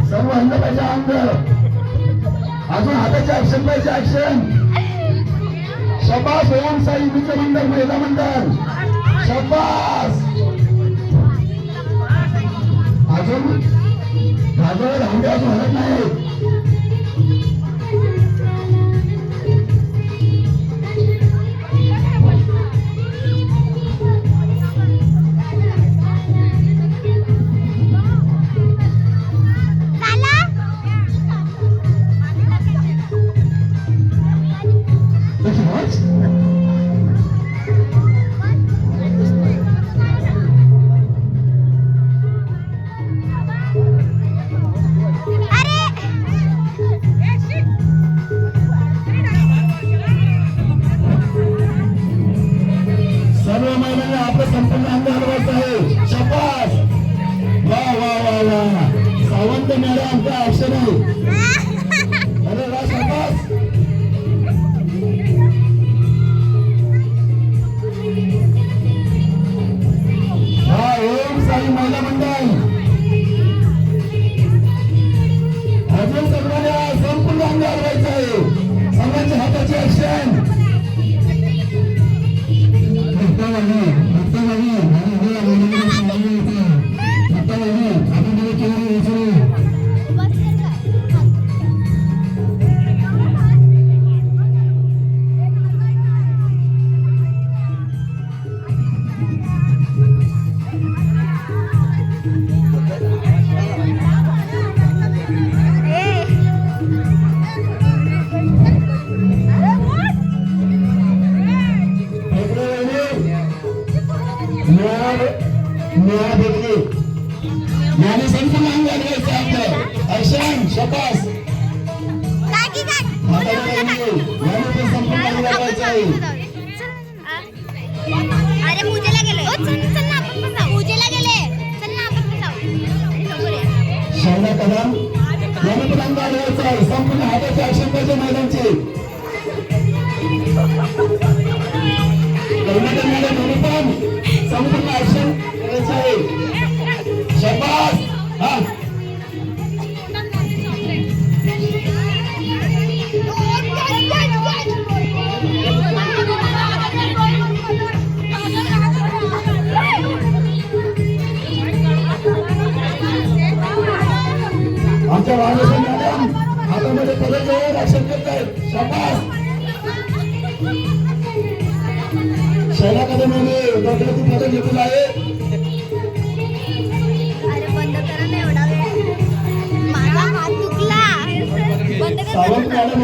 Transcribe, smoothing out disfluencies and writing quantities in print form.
सर्व हल्लं पाहिजे अंग अजून हाताचे ऍक्शन पाहिजे ऍक्शन शबास ओम साई मित्र मंडळ महिला मंडळ शबास अजून घागर हंडे अजून हलत नाही संपूर्ण अंग हलवायचं आहे शबास वा वा वा वा सावंत मॅडम का ऍक्शन आहे अरे वा शबास हा ओम साई महिला मंडळ अजून सर्वांना संपूर्ण अंग हलवायचं आहे सर्वांच्या हाताची ऍक्शन अरे पूजेला गेले चल ना आपण पण जाऊ पूजेला गेले चल ना आपण पण जाऊ शौर्य कदम यांनी पण अंग हलवायचं आहे संपूर्ण हाताचे ऍक्शन पाहिजे महिलांचे कर्मचारी मॅडम यांनी पण संपूर्ण ऍक्शन करायचं आहे शबास हा आमच्या वाहन मॅडम हातामध्ये पदक घेऊन ऍक्शन करत आहेत शाबास शैला कदमाने डोक्यावरती पदक घेतलेलं आहे अरे बंद करा ना एवढा वेळ माझा हात दुखला बंद कर सावंत मॅडम